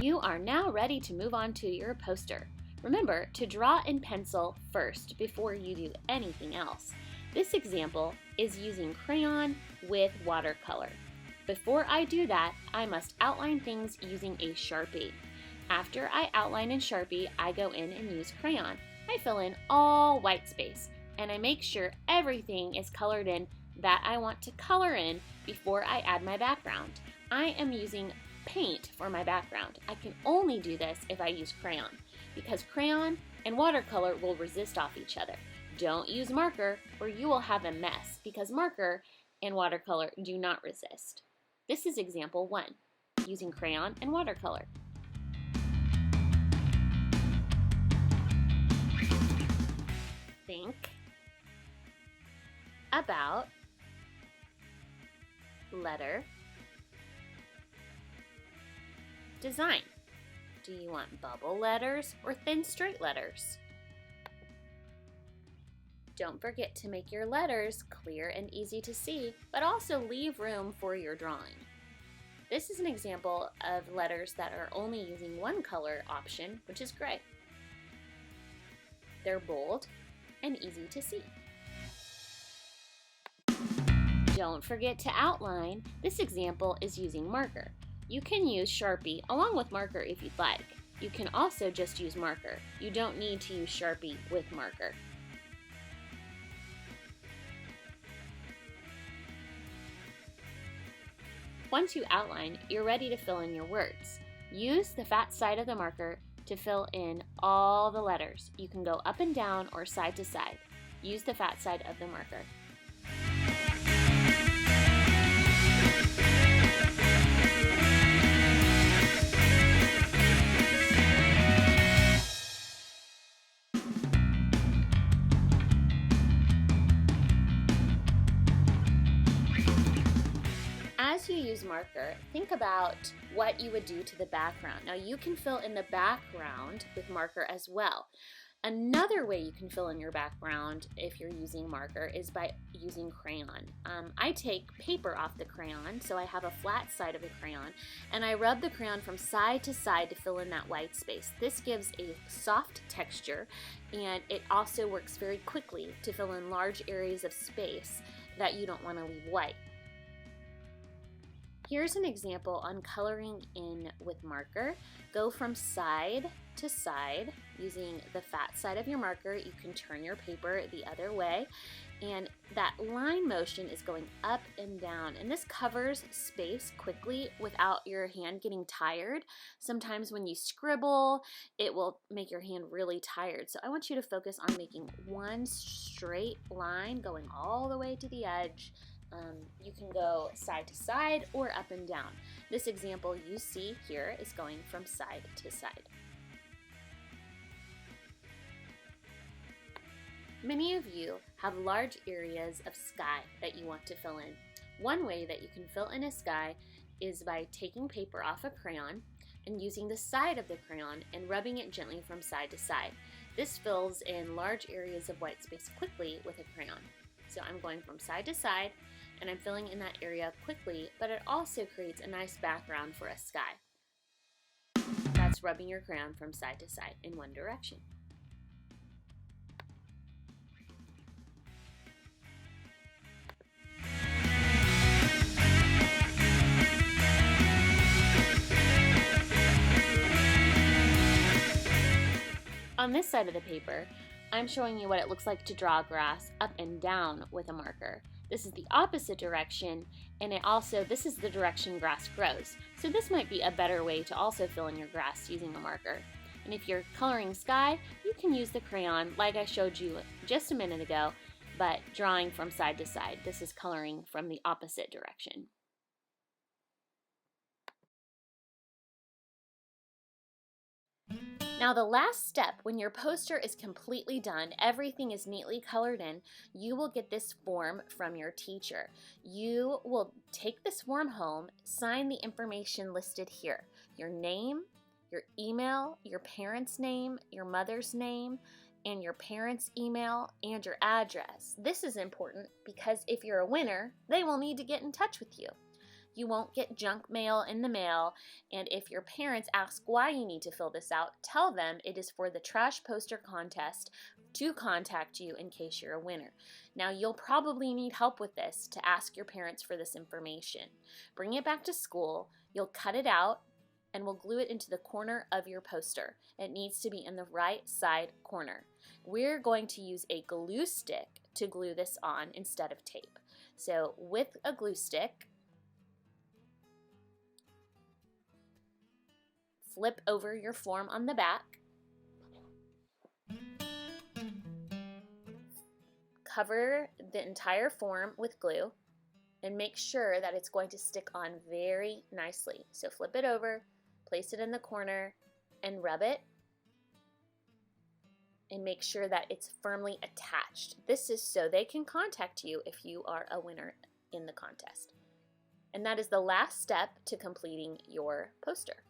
You are now ready to move on to your poster. Remember to draw in pencil first before you do anything else. This example is using crayon with watercolor. Before I do that, I must outline things using a Sharpie. After I outline in Sharpie, I go in and use crayon. I fill in all white space and I make sure everything is colored in that I want to color in before I add my background. I am using paint for my background. I can only do this if I use crayon because crayon and watercolor will resist off each other. Don't use marker or you will have a mess because marker and watercolor do not resist. This is example 1, using crayon and watercolor. Think about letter design. Do you want bubble letters or thin straight letters? Don't forget to make your letters clear and easy to see, but also leave room for your drawing. This is an example of letters that are only using one color option, which is gray. They're bold and easy to see. Don't forget to outline. This example is using marker. You can use Sharpie along with marker if you'd like. You can also just use marker. You don't need to use Sharpie with marker. Once you outline, you're ready to fill in your words. Use the fat side of the marker to fill in all the letters. You can go up and down or side to side. Use the fat side of the marker. As you use marker, think about what you would do to the background. Now you can fill in the background with marker as well. Another way you can fill in your background if you're using marker is by using crayon. I take paper off the crayon, so I have a flat side of the crayon, and I rub the crayon from side to side to fill in that white space. This gives a soft texture, and it also works very quickly to fill in large areas of space that you don't want to leave white. Here's an example on coloring in with marker. Go from side to side using the fat side of your marker. You can turn your paper the other way, and that line motion is going up and down, and this covers space quickly without your hand getting tired. Sometimes when you scribble, it will make your hand really tired. So I want you to focus on making one straight line going all the way to the edge. You can go side to side or up and down. This example you see here is going from side to side. Many of you have large areas of sky that you want to fill in. One way that you can fill in a sky is by taking paper off a crayon and using the side of the crayon and rubbing it gently from side to side. This fills in large areas of white space quickly with a crayon. So I'm going from side to side and I'm filling in that area quickly, but it also creates a nice background for a sky. That's rubbing your crayon from side to side in one direction. On this side of the paper, I'm showing you what it looks like to draw grass up and down with a marker. This is the opposite direction, and this is the direction grass grows. So this might be a better way to also fill in your grass using a marker. And if you're coloring sky, you can use the crayon like I showed you just a minute ago, but drawing from side to side. This is coloring from the opposite direction. Now the last step, when your poster is completely done, everything is neatly colored in, you will get this form from your teacher. You will take this form home, sign the information listed here. Your name, your email, your parent's name, your mother's name, and your parents' email, and your address. This is important because if you're a winner, they will need to get in touch with you. You won't get junk mail in the mail, and if your parents ask why you need to fill this out, tell them it is for the trash poster contest to contact you in case you're a winner. Now, you'll probably need help with this to ask your parents for this information. Bring it back to school, you'll cut it out, and we'll glue it into the corner of your poster. It needs to be in the right side corner. We're going to use a glue stick to glue this on instead of tape. So with a glue stick, flip over your form on the back, cover the entire form with glue, and make sure that it's going to stick on very nicely. So flip it over, place it in the corner, and rub it, and make sure that it's firmly attached. This is so they can contact you if you are a winner in the contest. And that is the last step to completing your poster.